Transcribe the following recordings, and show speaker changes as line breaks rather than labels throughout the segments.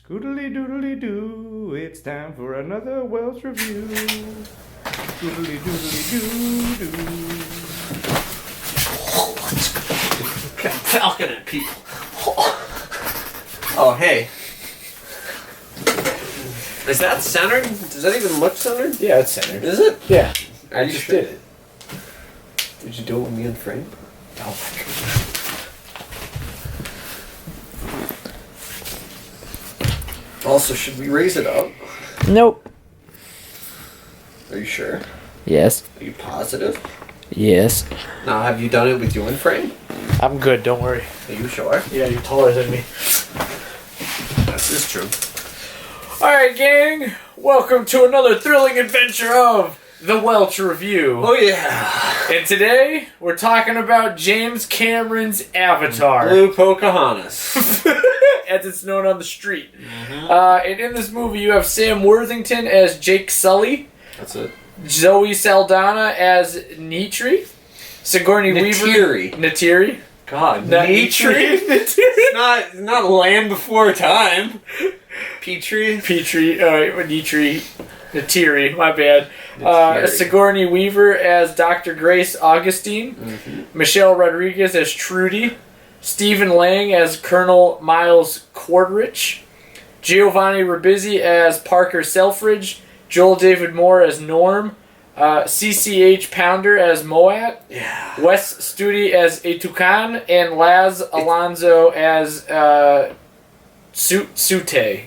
Scoodly doodly doo, it's time for another Welch review. Scoodly doodly doo doo.
Falcon at people. Oh, hey. Is that centered? Does that even look centered?
Yeah, it's centered.
Is it?
Yeah,
I
just did it.
Did you do it with me in frame?
Oh my god.
Also, should we raise it up?
Nope.
Are you sure?
Yes.
Are you positive?
Yes.
Now, have you done it with you in frame?
I'm good, don't worry.
Are you sure?
Yeah, you're taller than me.
This is true.
Alright, gang. Welcome to another thrilling adventure of the Welch Review.
Oh, yeah.
And today, we're talking about James Cameron's Avatar.
Blue Pocahontas.
As it's known on the street. And in this movie, you have Sam Worthington as Jake Sully.
That's it.
Zoe Saldana as Neytiri. Sigourney Weaver. Neytiri.
God,
Neytiri.
It's not Land Before Time. Petrie.
Neytiri, my bad. Sigourney Weaver as Dr. Grace Augustine. Michelle Rodriguez as Trudy. Stephen Lang as Colonel Miles Quaritch. Giovanni Ribisi as Parker Selfridge. Joel David Moore as Norm. CCH Pounder as Moat.
Yeah.
Wes Studi as Etukan. And Laz Alonso as Sute.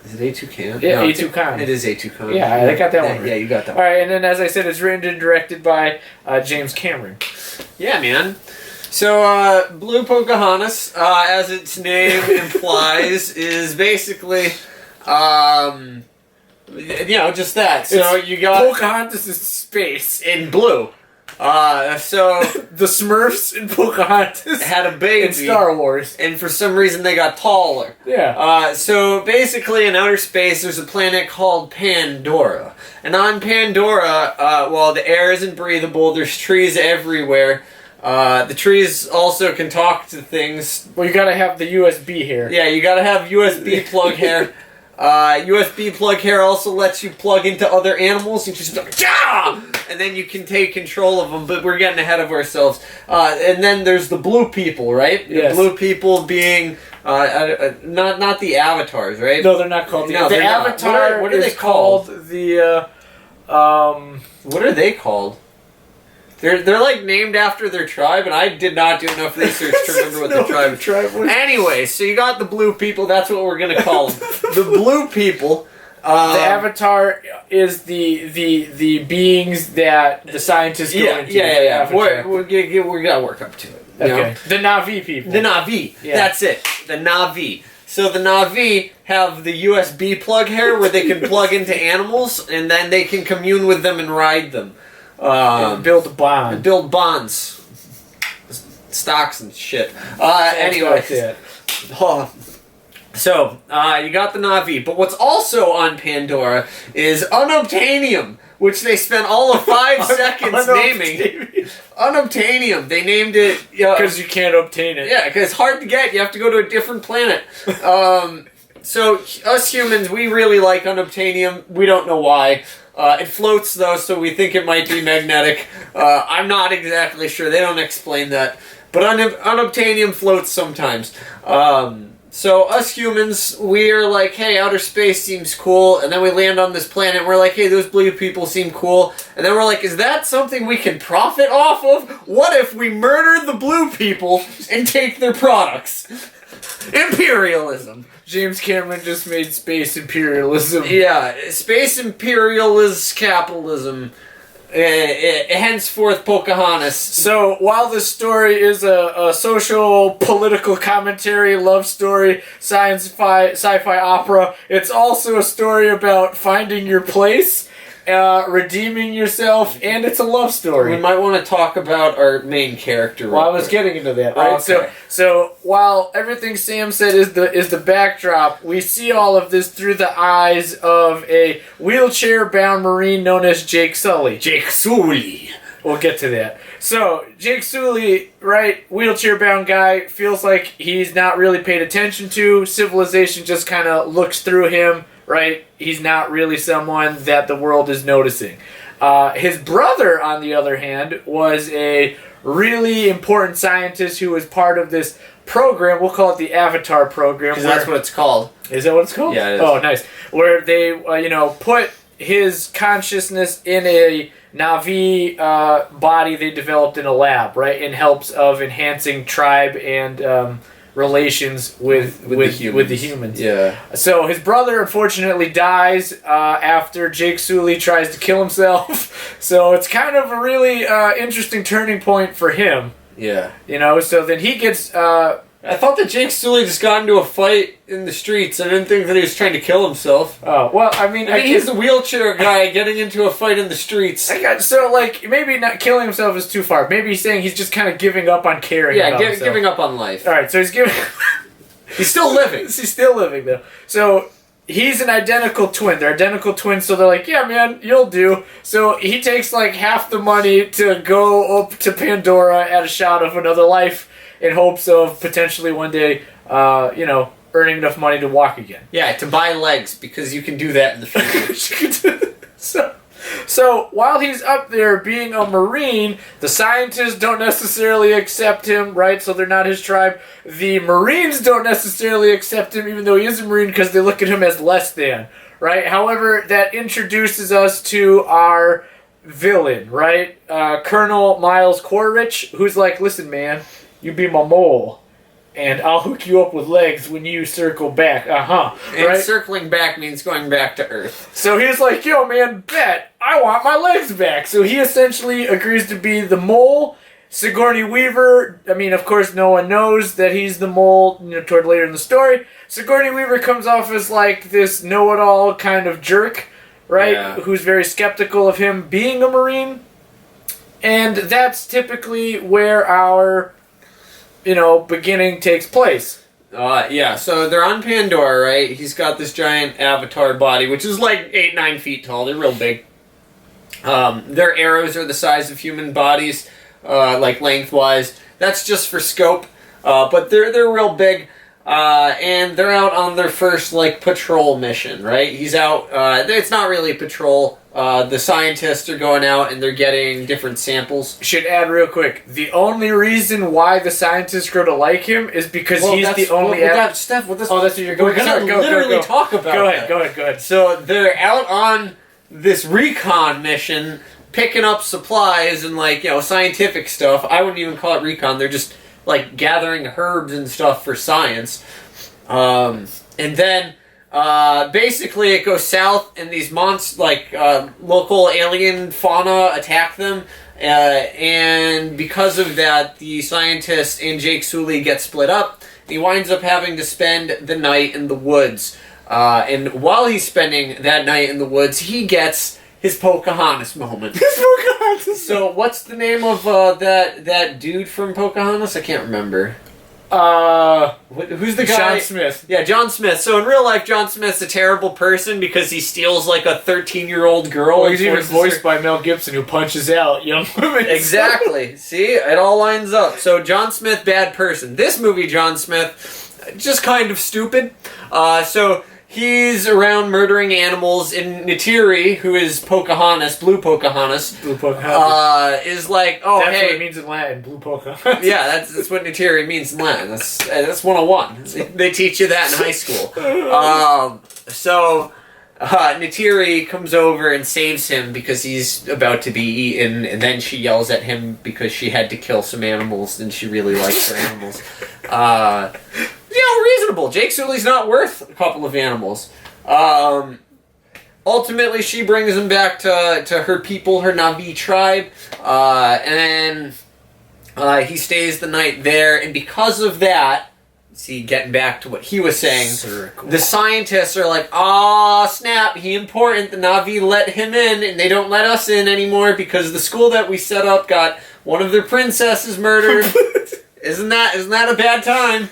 Is it A2Can?
Yeah,
No,
A2Can.
It is A2Can.
Yeah, I got that one right.
Yeah, you got that one.
Alright, and then as I said, it's written and directed by James Cameron.
Yeah, man. So, Blue Pocahontas, as its name implies, is basically, just that. So you got
Pocahontas is space.
in blue. So
The Smurfs in Pocahontas
had a baby
in Star Wars.
and for some reason they got taller.
Yeah.
So basically in outer space there's a planet called Pandora. And on Pandora, the air isn't breathable, there's trees everywhere. The trees also can talk to things.
Well, you gotta have the USB here.
Yeah, you gotta have USB plug hair. USB plug hair also lets you plug into other animals. You just like, yeah! And then you can take control of them, but we're getting ahead of ourselves. And then there's the blue people, right?
Yes.
The blue people being, not the avatars, right?
No, they're not called
No,
the
they're not.
Avatar.
What are they
is
called?
The
What are they called? They're like named after their tribe, and I did not do enough research to remember what the tribe
was.
Anyway, so you got the blue people. That's what we're gonna call them. The blue people.
The Avatar is the beings that the scientists go into.
Yeah. We're gonna work up to it. You know?
The Na'vi people.
The Na'vi.
Yeah.
That's it. The Na'vi. So the Na'vi have the USB plug here where they can plug into animals, and then they can commune with them and ride them.
Build a bond.
Build bonds. Stocks and shit. Anyway. So, you got the Na'vi, but what's also on Pandora is unobtainium, which they spent all of 5 seconds naming. Unobtainium. They named it...
Because you can't obtain it.
Yeah, because it's hard to get. You have to go to a different planet. So, us humans, we really like unobtainium. We don't know why. It floats, though, so we think it might be magnetic. I'm not exactly sure. They don't explain that. But unobtainium floats sometimes. So us humans, we're like, hey, outer space seems cool, and then we land on this planet, and we're like, hey, those blue people seem cool, and then we're like, is that something we can profit off of? What if we murder the blue people and take their products? Imperialism.
James Cameron just made space imperialism.
Yeah, space imperialism, capitalism. Henceforth Pocahontas.
So while this story is a social, political commentary, love story, sci-fi opera, it's also a story about finding your place, redeeming yourself, and it's a love story.
We might want to talk about our main character.
Well, I was getting into that, right?
Okay.
So while everything Sam said is the backdrop, we see all of this through the eyes of a wheelchair-bound Marine known as Jake Sully.
Jake Sully.
We'll get to that. So, Jake Sully, right, wheelchair-bound guy, feels like he's not really paid attention to. Civilization just kind of looks through him, right? He's not really someone that the world is noticing. His brother, on the other hand, was a really important scientist who was part of this program. We'll call it the Avatar program.
Because that's what it's called.
Is that what it's called?
Yeah, it is.
Oh, nice. Where they, put his consciousness in a Na'vi body they developed in a lab, right? In hopes of enhancing tribe and relations with the humans.
Yeah.
So his brother unfortunately dies after Jake Sully tries to kill himself. So it's kind of a really interesting turning point for him.
Yeah.
So then he gets...
I thought that Jake Sully just got into a fight in the streets. I didn't think that he was trying to kill himself.
Oh, well, I mean
he's the wheelchair guy getting into a fight in the streets.
Maybe not killing himself is too far. Maybe he's saying he's just kind of giving up on caring about himself.
Giving up on life.
All right, so he's giving...
He's still living.
He's still living, though. So he's an identical twin. They're identical twins, so they're like, yeah, man, you'll do. So he takes, half the money to go up to Pandora at a shot of another life in hopes of potentially one day, earning enough money to walk again.
Yeah, to buy legs, because you can do that in the future.
So while he's up there being a Marine, the scientists don't necessarily accept him, right? So they're not his tribe. The Marines don't necessarily accept him, even though he is a Marine, because they look at him as less than, right? However, that introduces us to our villain, right? Colonel Miles Quaritch, who's like, listen, man, you be my mole, and I'll hook you up with legs when you circle back.
And
right?
circling back means going back to Earth.
So he's like, yo, man, bet. I want my legs back. So he essentially agrees to be the mole. Sigourney Weaver, of course, no one knows that he's the mole, toward later in the story. Sigourney Weaver comes off as this know-it-all kind of jerk, right?
Yeah.
Who's very skeptical of him being a Marine. And that's typically where our... beginning takes place.
So they're on Pandora, right? He's got this giant avatar body, which is 8-9 feet tall. They're real big. Their arrows are the size of human bodies, lengthwise. That's just for scope, but they're real big. And they're out on their first patrol mission, right? He's out. It's not really a patrol. The scientists are going out and they're getting different samples.
Should add real quick, the only reason why the scientists grow to like him is because he's the only...
Steph, that's
what you're going
to say. We're going to literally talk about
Go ahead.
So they're out on this recon mission, picking up supplies and scientific stuff. I wouldn't even call it recon. They're just gathering herbs and stuff for science. And then... basically it goes south and these local alien fauna attack them, and because of that the scientist and Jake Sully get split up. He winds up having to spend the night in the woods, and while he's spending that night in the woods he gets his Pocahontas moment. So what's the name of that dude from Pocahontas? I can't remember. Who's the guy?
John Smith.
Yeah, John Smith. So in real life, John Smith's a terrible person because he steals a 13-year-old girl.
Well, he's even voiced by Mel Gibson, who punches out young women.
Exactly. See, it all lines up. So John Smith, bad person. This movie, John Smith, just kind of stupid. So he's around murdering animals, and Neytiri, who is Pocahontas, Blue Pocahontas, is like, oh,
that's
hey.
what it means in Latin, Blue Pocahontas.
Yeah, that's what Neytiri means in Latin. That's 101. They teach you that in high school. So Neytiri comes over and saves him because he's about to be eaten, and then she yells at him because she had to kill some animals, and she really likes her animals. Reasonable. Jake Sully's not worth a couple of animals. Ultimately, she brings him back to her people, her Na'vi tribe, and then he stays the night there, and because of that, see, getting back to what he was saying, the scientists are like, "Aw, snap, he important, the Na'vi let him in, and they don't let us in anymore because the school that we set up got one of their princesses murdered." Isn't that a bad time?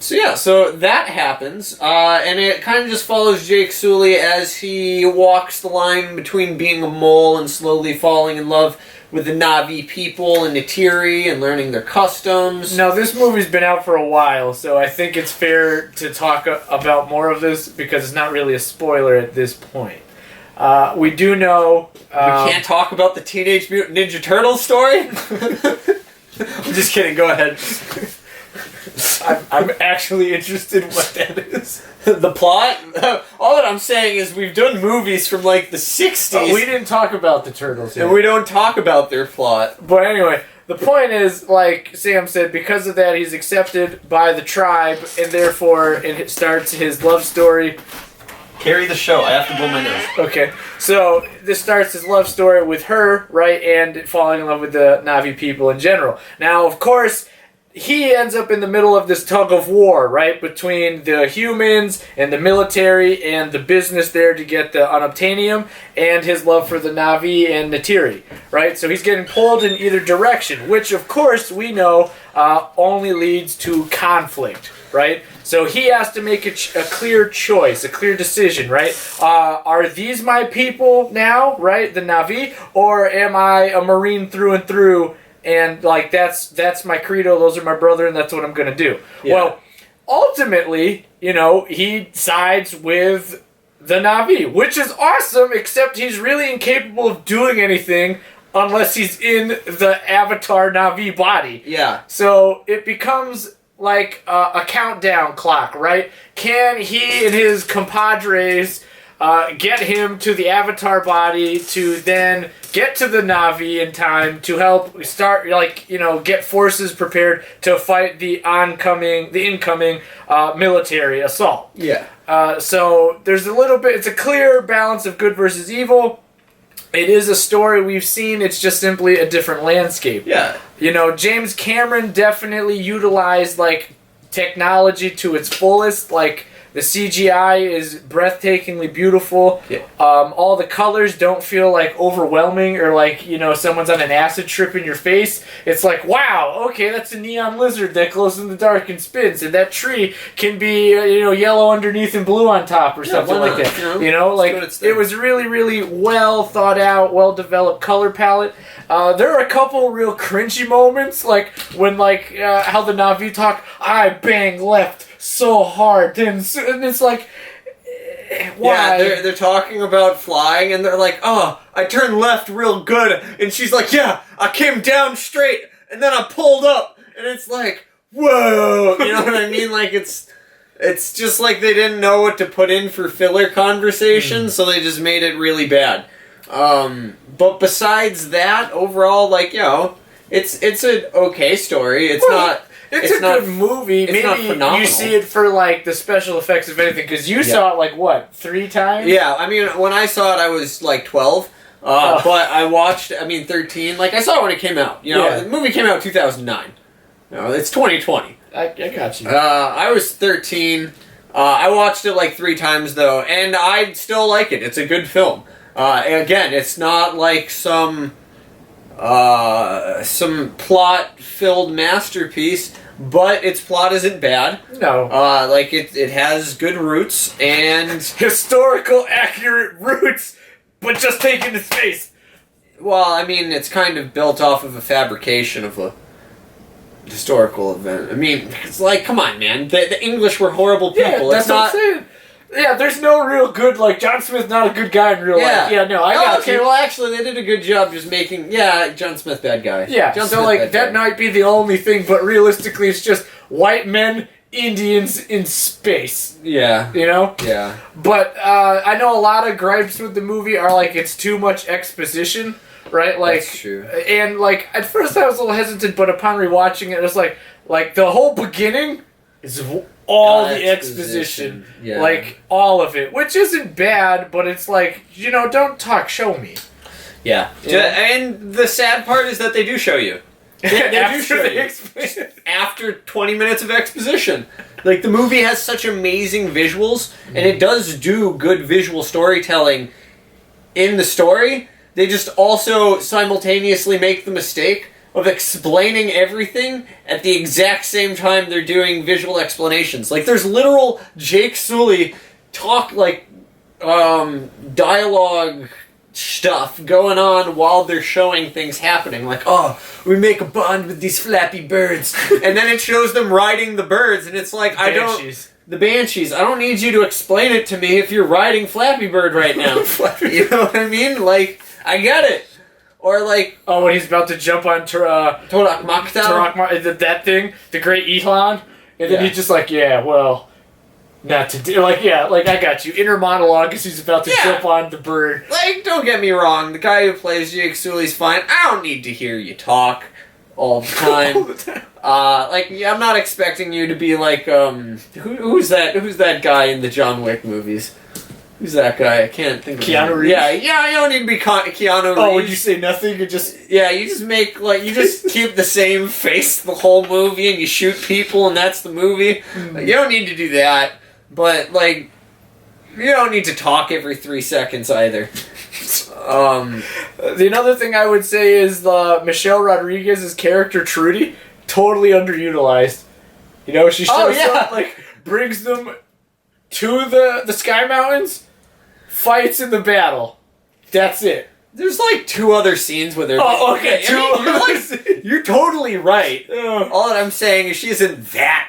So that happens, and it kind of just follows Jake Sully as he walks the line between being a mole and slowly falling in love with the Na'vi people and Neytiri and learning their customs.
Now, this movie's been out for a while, so I think it's fair to talk about more of this because it's not really a spoiler at this point. We do know...
we can't talk about the Teenage Mutant Ninja Turtles story? I'm just kidding, go ahead.
I'm actually interested in what that is.
The plot? All that I'm saying is we've done movies from like the 60s.
We didn't talk about the Turtles yet.
And we don't talk about their plot.
But anyway, the point is, like Sam said, because of that he's accepted by the tribe, and therefore it starts his love story.
Carry the show, I have to blow my nose.
Okay, so this starts his love story with her, right, and falling in love with the Na'vi people in general. Now, of course, he ends up in the middle of this tug of war, right, between the humans and the military and the business there to get the unobtainium and his love for the Na'vi and Neytiri, right? So he's getting pulled in either direction, which, of course, we know only leads to conflict, right? So he has to make a clear choice, a clear decision, right? Are these my people now, right, the Na'vi, or am I a Marine through and through? And like that's my credo. Those are my brother, and that's what I'm gonna do. Yeah. Well, ultimately, he sides with the Na'vi, which is awesome. Except he's really incapable of doing anything unless he's in the Avatar Na'vi body.
Yeah.
So it becomes like a countdown clock, right? Can he and his compadres get him to the Avatar body to then get to the Na'vi in time to help start, get forces prepared to fight the incoming military assault.
Yeah.
So there's it's a clear balance of good versus evil. It is a story we've seen, it's just simply a different landscape.
Yeah.
James Cameron definitely utilized, technology to its fullest, the CGI is breathtakingly beautiful.
Yeah.
All the colors don't feel overwhelming or someone's on an acid trip in your face. It's like, wow, okay, that's a neon lizard that glows in the dark and spins, and that tree can be yellow underneath and blue on top or something like that. It was really, really well thought out, well developed color palette. There are a couple real cringy moments, when how the Na'vi talk, I bang left so hard, and it's like, why?
Yeah, they're talking about flying, and they're like, oh, I turned left real good, and she's like, yeah, I came down straight, and then I pulled up, and it's like, whoa, you know what I mean? It's just like they didn't know what to put in for filler conversation, so they just made it really bad. But besides that, overall, it's an okay story. It's not.
It's a good movie.
It's
Maybe
not phenomenal.
You see it for the special effects, if anything, because you saw it 3 times?
Yeah, I mean, when I saw it, I was 12. But I watched, 13. I saw it when it came out. The movie came out in 2009. It's 2020.
I got you.
I was 13. I watched it 3 times though, and I still like it. It's a good film. And again, it's not some plot-filled masterpiece, but its plot isn't bad.
No.
It has good roots and
historical accurate roots, but just taken to space.
Well, it's kind of built off of a fabrication of a historical event. It's come on, man. The English were horrible people.
Yeah, that's what I'm saying. Yeah, there's no real good, John Smith's not a good guy in real life. Yeah, no, I got you.
Okay, well, actually, they did a good job just making, John Smith, bad guy.
Yeah,
John
so,
Smith,
that might be the only thing, but realistically, it's just white men, Indians in space.
Yeah. Yeah.
But I know a lot of gripes with the movie are, it's too much exposition, right?
That's true.
And, at first I was a little hesitant, but upon rewatching it, it was like the whole beginning is all the exposition.
Yeah.
All of it. Which isn't bad, but it's don't talk, show me.
Yeah. And the sad part is that they do show you. They do show you. After 20 minutes of exposition. The movie has such amazing visuals, and it does do good visual storytelling in the story. They just also simultaneously make the mistake of explaining everything at the exact same time they're doing visual explanations. Like, there's literal Jake Sully talk, like, dialogue stuff going on while they're showing things happening. Like, oh, we make a bond with these flappy birds. And then it shows them riding the birds, and it's like, the Banshees. I don't need you to explain it to me if you're riding Flappy Bird right now. You know what I mean? Like, I get it. Or like...
Oh, when he's about to jump on
Torak Maktal?
That thing, the Great Elon, and then he's just like, yeah, well, not today. Like, yeah, like, I got you. Inner monologue as he's about to jump on the bird.
Like, don't get me wrong, the guy who plays Jake Sully's fine. I don't need to hear you talk all the time.
All the time.
Like, I'm not expecting you to be like, who's that guy in the John Wick movies? Who's that guy? I can't think of
Keanu Reeves?
Yeah, you don't need to be Keanu Reeves.
Oh, would you say nothing? You just...
Yeah, you just make, like, you just keep the same face the whole movie and you shoot people and that's the movie. Like, you don't need to do that, but, like, you don't need to talk every 3 seconds either.
The another thing I would say is Michelle Rodriguez's character, Trudy, totally underutilized. You know, she shows up, like, brings them to the Sky Mountains, fights in the battle. That's it.
There's like 2 other scenes with her.
Oh, okay.
You're totally right. All that I'm saying is she isn't that.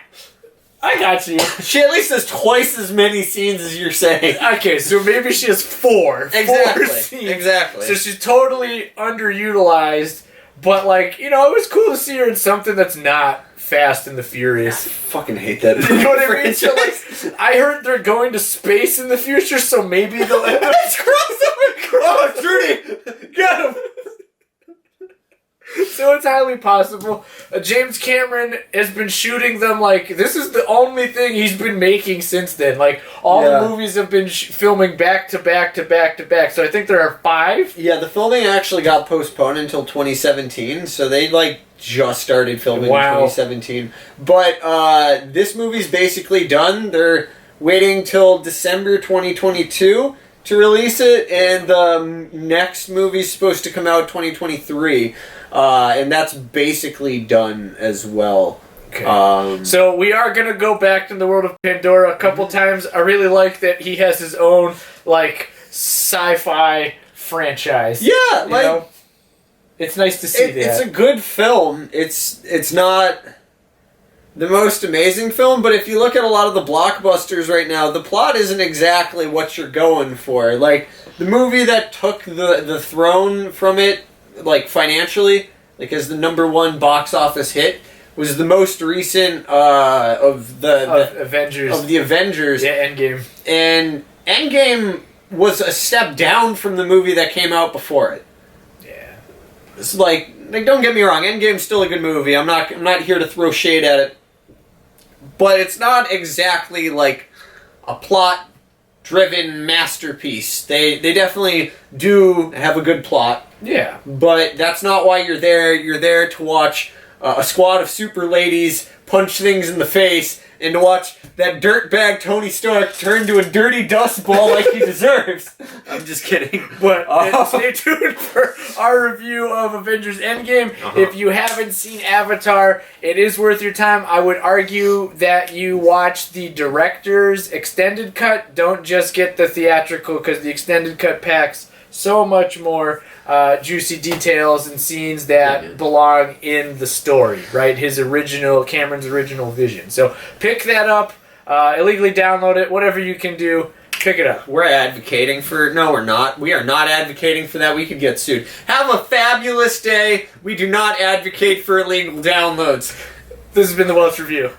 I got you.
She at least has twice as many scenes as you're saying.
Okay, so maybe she has 4.
Exactly.
4 scenes.
Exactly.
So she's totally underutilized, but, like, you know, it was cool to see her in something that's not Fast and the Furious.
I fucking hate that.
You know what I mean? So, like, I heard they're going to space in the future, so maybe they'll end up... Oh, Trudy! Got him! So it's highly possible. James Cameron has been shooting them, like, this is the only thing he's been making since then. Like, all the movies have been filming back to back to back to back. So I think there are 5.
Yeah, the filming actually got postponed until 2017, so they, like, just started filming in 2017. But this movie's basically done. They're waiting till December 2022 to release it, and the next movie's supposed to come out 2023. And that's basically done as well.
Okay. So we are going to go back to the world of Pandora a couple times. I really like that he has his own, like, sci-fi franchise.
Yeah,
you know? It's nice to see that.
It's a good film. It's not the most amazing film, but if you look at a lot of the blockbusters right now, the plot isn't exactly what you're going for. Like, the movie that took the throne from it, like, financially, like, as the #1 box office hit, was the most recent of the
Avengers.
Of the Avengers.
Yeah, Endgame.
And Endgame was a step down from the movie that came out before it.
Yeah.
It's like don't get me wrong, Endgame's still a good movie. I'm not here to throw shade at it. But it's not exactly like a plot-driven masterpiece. They definitely do have a good plot.
Yeah.
But that's not why you're there. You're there to watch a squad of super ladies punch things in the face and to watch that dirtbag Tony Stark turn to a dirty dust ball like he deserves. I'm just kidding.
But stay tuned for our review of Avengers Endgame. If you haven't seen Avatar, it is worth your time. I would argue that you watch the director's extended cut. Don't just get the theatrical, because the extended cut packs so much more juicy details and scenes that belong in the story, right? Cameron's original vision. So pick that up, illegally download it, whatever you can do, pick it up.
We're advocating for... No, we're not. We are not advocating for that. We could get sued. Have a fabulous day. We do not advocate for illegal downloads.
This has been the Welch Review.